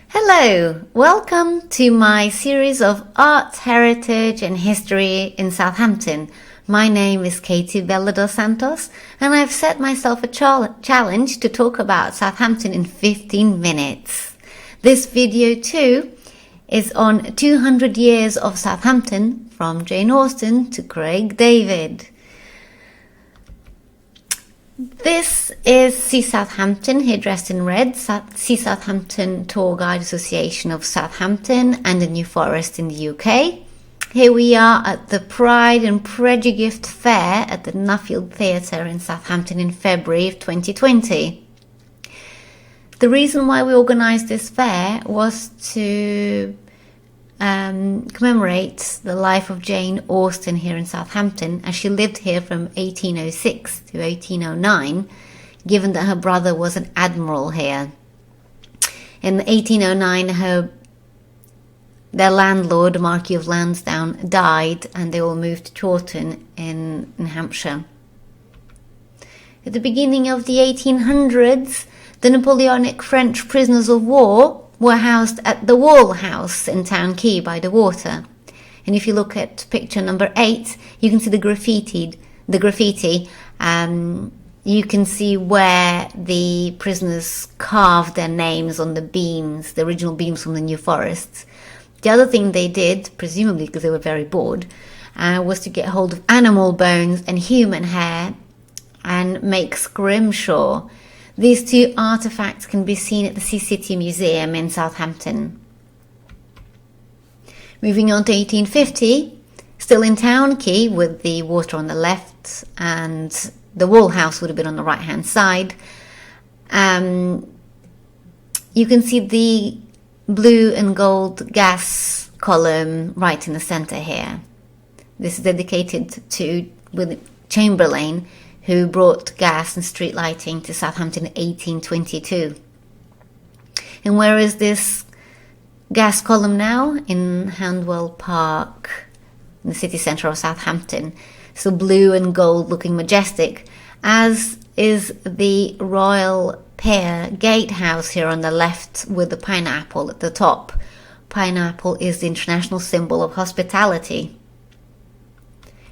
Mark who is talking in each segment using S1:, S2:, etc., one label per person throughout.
S1: Hello, welcome to my series of art, heritage and history in Southampton. My name is Katie Bella dos Santos and I've set myself a challenge to talk about Southampton in 15 minutes. This video too is on 200 years of Southampton from Jane Austen to Craig David. This is See Southampton, here dressed in red, See Southampton Tour Guide Association of Southampton and the New Forest in the UK. Here we are at the Pride and Prejudice Fair at the Nuffield Theatre in Southampton in February of 2020. The reason why we organised this fair was to commemorate the life of Jane Austen here in Southampton, as she lived here from 1806 to 1809, given that her brother was an admiral here. In 1809, their landlord, Marquis of Lansdowne, died and they all moved to Chawton in Hampshire. At the beginning of the 1800s, the Napoleonic French prisoners of war were housed at the Wall House in Town Quay by the water. And if you look at picture number 8, you can see the graffiti. You can see where the prisoners carved their names on the beams, the original beams from the New Forests. The other thing they did, presumably because they were very bored, was to get hold of animal bones and human hair and make scrimshaw. These two artifacts can be seen at the Sea City Museum in Southampton. Moving on to 1850, still in Town Quay with the water on the left and the Wall House would have been on the right hand side. You can see the blue and gold gas column right in the centre here. This is dedicated to Chamberlain, who brought gas and street lighting to Southampton in 1822. And where is this gas column now? In Handwell Park, in the city centre of Southampton. So blue and gold looking majestic, as is the Royal Pier Gatehouse here on the left with the pineapple at the top. Pineapple is the international symbol of hospitality.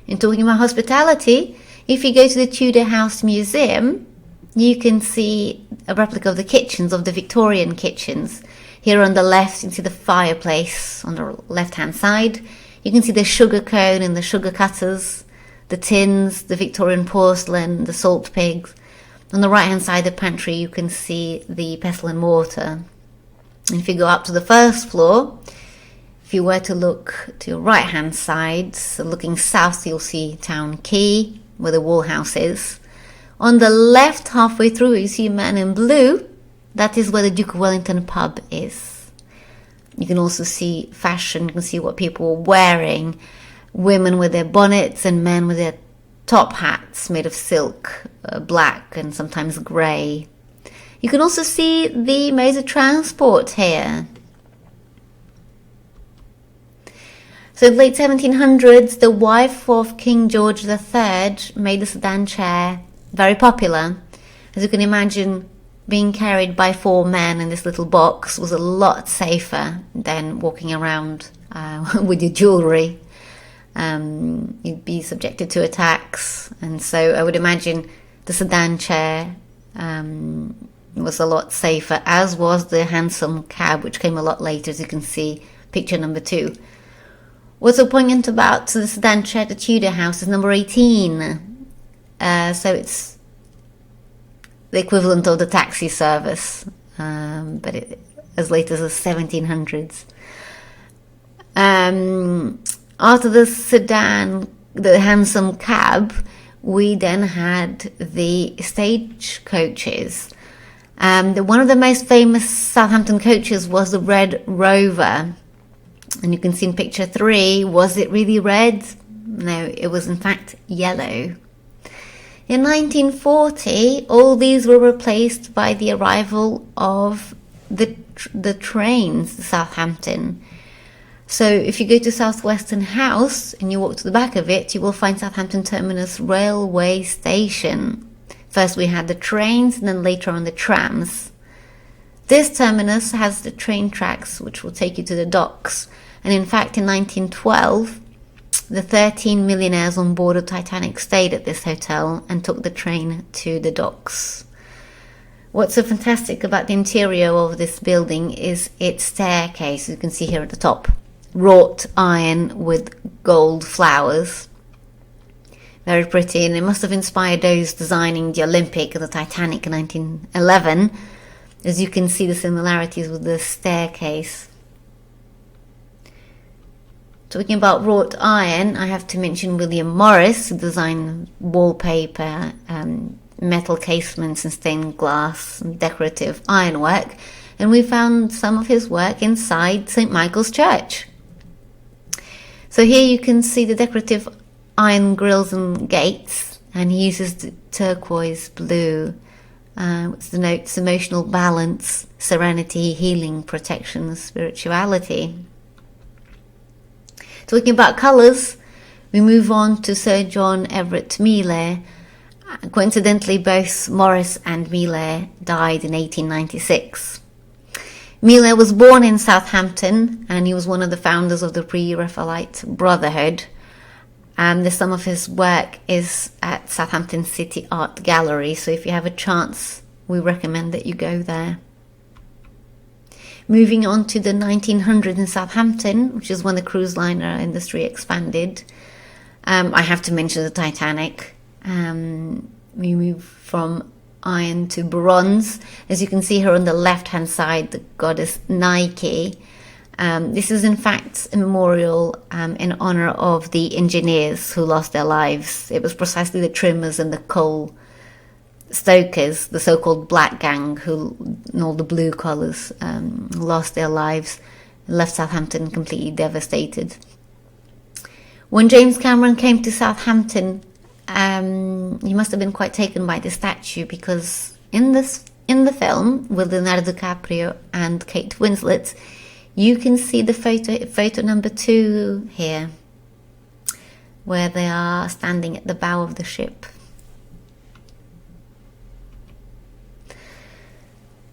S1: And talking about hospitality, if you go to the Tudor House Museum, you can see a replica of the kitchens, of the Victorian kitchens. Here on the left, you can see the fireplace on the left-hand side. You can see the sugar cone and the sugar cutters, the tins, the Victorian porcelain, the salt pigs. On the right-hand side of the pantry, you can see the pestle and mortar. And if you go up to the first floor, if you were to look to your right-hand side, so looking south, you'll see Town Quay, where the Wall House is. On the left, halfway through, you see a man in blue. That is where the Duke of Wellington pub is. You can also see fashion. You can see what people were wearing. Women with their bonnets and men with their top hats made of silk, black and sometimes grey. You can also see the modes of transport here. So in the late 1700s, the wife of King George III made the Sedan Chair very popular. As you can imagine, being carried by 4 men in this little box was a lot safer than walking around with your jewellery. You'd be subjected to attacks, and so I would imagine the Sedan Chair was a lot safer, as was the hansom cab, which came a lot later, as you can see, picture number 2. What's so poignant about the Sedan Chair at the Tudor House is number 18. So it's the equivalent of the taxi service, but as late as the 1700s. After the sedan, the hansom cab, we then had the stage coaches. One of the most famous Southampton coaches was the Red Rover. And you can see in picture 3, was it really red? No, it was in fact yellow. In 1940, all these were replaced by the arrival of the trains to Southampton. So if you go to South Western House and you walk to the back of it, you will find Southampton Terminus railway station. First we had the trains and then later on the trams. This terminus has the train tracks which will take you to the docks. And in fact, in 1912, the 13 millionaires on board of Titanic stayed at this hotel and took the train to the docks. What's so fantastic about the interior of this building is its staircase. You can see here at the top, wrought iron with gold flowers. Very pretty, and it must have inspired those designing the Olympic and the Titanic in 1911, as you can see the similarities with the staircase. Talking about wrought iron, I have to mention William Morris, who designed wallpaper, metal casements and stained glass and decorative ironwork, and we found some of his work inside St. Michael's Church. So here you can see the decorative iron grills and gates, and he uses the turquoise blue, which denotes emotional balance, serenity, healing, protection, spirituality. Talking about colours, we move on to Sir John Everett Mealor. Coincidentally, both Morris and Mealor died in 1896. Mealor was born in Southampton, and he was one of the founders of the Pre-Raphaelite Brotherhood. Some of his work is at Southampton City Art Gallery, so if you have a chance, we recommend that you go there. Moving on to the 1900s in Southampton, which is when the cruise liner industry expanded. I have to mention the Titanic. We move from iron to bronze. As you can see here on the left-hand side, the goddess Nike. This is in fact a memorial in honor of the engineers who lost their lives. It was precisely the trimmers and the coal stokers, the so-called black gang, who, and all the blue collars, lost their lives and left Southampton completely devastated. When James Cameron came to Southampton, he must have been quite taken by the statue, because in the film with Leonardo DiCaprio and Kate Winslet, you can see the photo number 2 here, where they are standing at the bow of the ship.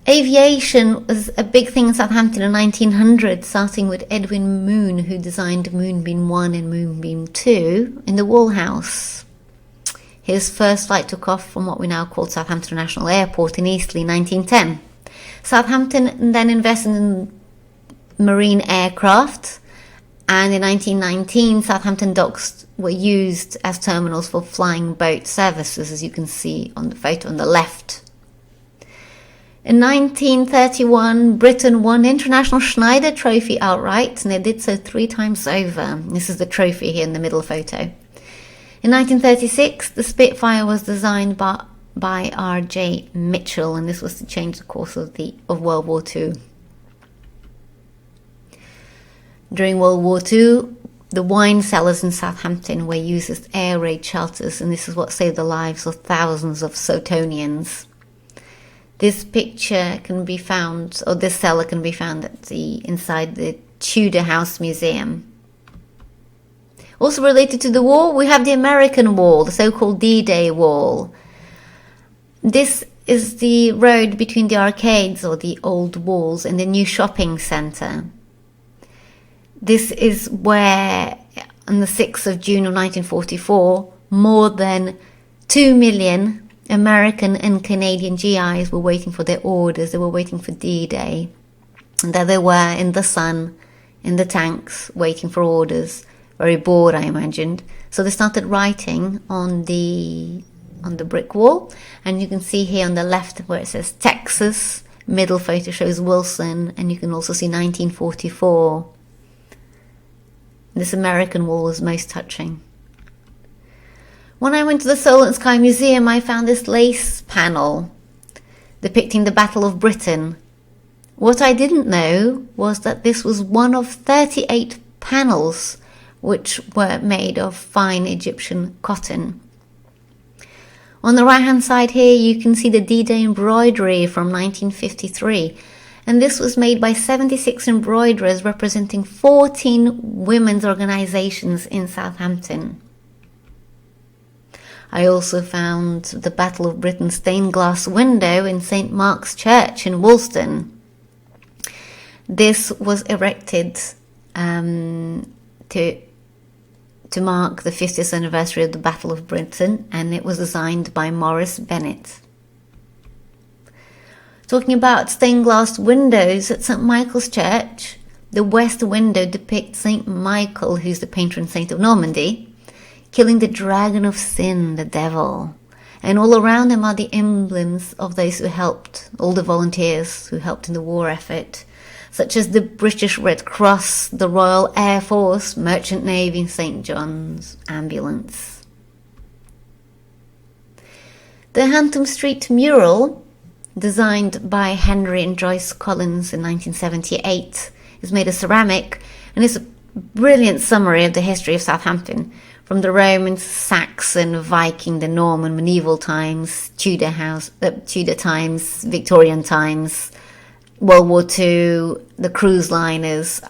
S1: Aviation was a big thing in Southampton in 1900, starting with Edwin Moon, who designed Moonbeam 1 and Moonbeam 2 in the Wall House. His first flight took off from what we now call Southampton National Airport in Eastleigh in 1910. Southampton then invested in marine aircraft, and in 1919 Southampton docks were used as terminals for flying boat services, as you can see on the photo on the left. In 1931, Britain won the International Schneider Trophy outright, and they did so 3 times over. This is the trophy here in the middle photo. In 1936, the Spitfire was designed by R.J. Mitchell, and this was to change the course of World War II. During World War II, the wine cellars in Southampton were used as air raid shelters, and this is what saved the lives of thousands of Soutonians. This picture can be found, or this cellar can be found inside the Tudor House Museum. Also related to the war, we have the American Wall, the so-called D-Day Wall. This is the road between the arcades, or the old walls, and the new shopping centre. This is where, on the 6th of June of 1944, more than 2 million American and Canadian GIs were waiting for their orders. They were waiting for D-Day. And there they were in the sun, in the tanks, waiting for orders. Very bored, I imagined. So they started writing on the brick wall. And you can see here on the left where it says Texas. Middle photo shows Wilson. And you can also see 1944. This American wall was most touching. When I went to the Soul and Sky Museum, I found this lace panel depicting the Battle of Britain. What I didn't know was that this was one of 38 panels which were made of fine Egyptian cotton. On the right-hand side here, you can see the D-Day embroidery from 1953. And this was made by 76 embroiderers representing 14 women's organizations in Southampton. I also found the Battle of Britain stained glass window in St. Mark's Church in Woolston. This was erected to mark the 50th anniversary of the Battle of Britain, and it was designed by Maurice Bennett. Talking about stained glass windows at St. Michael's Church, the west window depicts St. Michael, who's the patron saint of Normandy, killing the dragon of sin, the devil. And all around him are the emblems of those who helped, all the volunteers who helped in the war effort, such as the British Red Cross, the Royal Air Force, Merchant Navy, and St. John's Ambulance. The Hantham Street mural, designed by Henry and Joyce Collins in 1978, is made of ceramic and is a brilliant summary of the history of Southampton, from the Romans, Saxon, Viking, the Norman, medieval times, Tudor times, Victorian times, World War II, the cruise liners,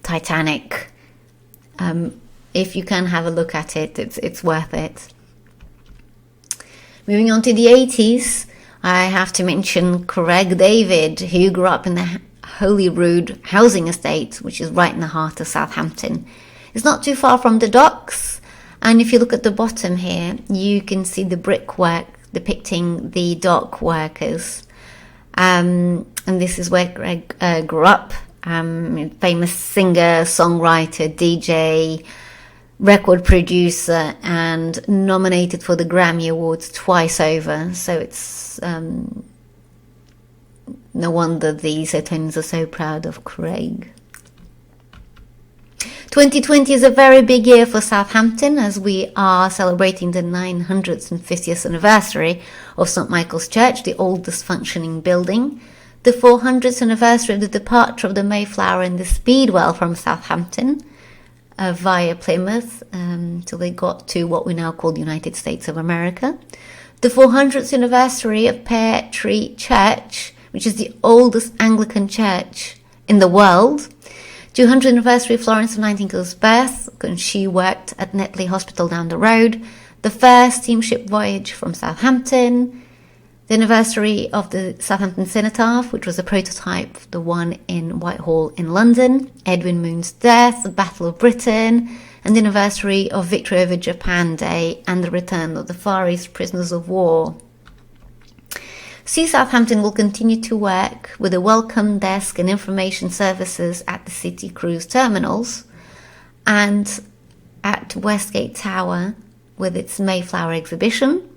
S1: Titanic. If you can have a look at it, it's worth it. Moving on to the 80s, I have to mention Craig David, who grew up in the Holyrood housing estate, which is right in the heart of Southampton. It's not too far from the docks, and if you look at the bottom here, you can see the brickwork depicting the dock workers. And this is where Greg grew up. Famous singer, songwriter, DJ, record producer, and nominated for the Grammy Awards twice over. So it's no wonder the Southamptonians are so proud of Craig. 2020 is a very big year for Southampton, as we are celebrating the 950th anniversary of St. Michael's Church, the oldest functioning building, the 400th anniversary of the departure of the Mayflower and the Speedwell from Southampton via Plymouth till they got to what we now call the United States of America, the 400th anniversary of Pear Tree Church, which is the oldest Anglican church in the world, 200th anniversary of Florence Nightingale's birth, and she worked at Netley Hospital down the road, the first steamship voyage from Southampton, the anniversary of the Southampton Cenotaph, which was a prototype, the one in Whitehall in London, Edwin Moon's death, the Battle of Britain, and the anniversary of victory over Japan Day and the return of the Far East prisoners of war. Sea Southampton will continue to work with a welcome desk and information services at the City Cruise terminals and at Westgate Tower with its Mayflower exhibition,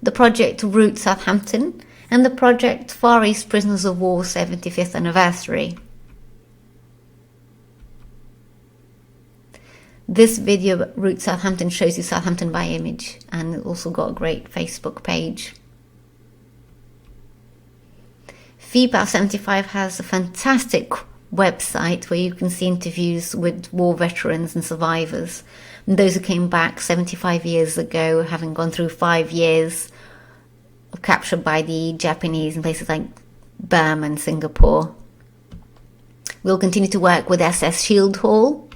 S1: the project Route Southampton, and the project Far East Prisoners of War 75th anniversary. This video, Route Southampton, shows you Southampton by image, and it also got a great Facebook page. FEPA 75 has a fantastic website where you can see interviews with war veterans and survivors, and those who came back 75 years ago, having gone through 5 years of capture by the Japanese in places like Burma and Singapore. We'll continue to work with SS Shield Hall,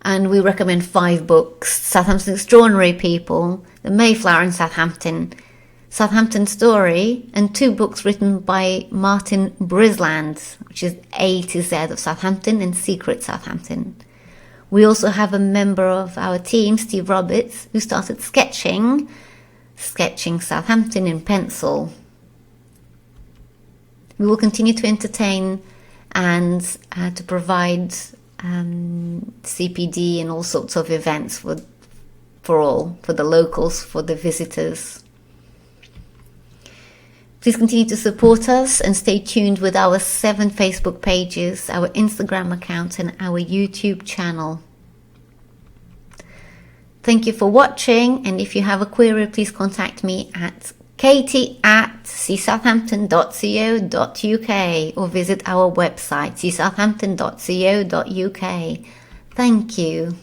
S1: and we recommend 5 books: Southampton Extraordinary People, The Mayflower in Southampton, Southampton Story, and 2 books written by Martin Brisland, which is A to Z of Southampton and Secret Southampton. We also have a member of our team, Steve Roberts, who started sketching Southampton in pencil. We will continue to entertain and to provide CPD and all sorts of events for the locals, for the visitors. Please continue to support us and stay tuned with our 7 Facebook pages, our Instagram account, and our YouTube channel. Thank you for watching, and if you have a query, please contact me at katie@seasouthampton.co.uk or visit our website seasouthampton.co.uk. Thank you.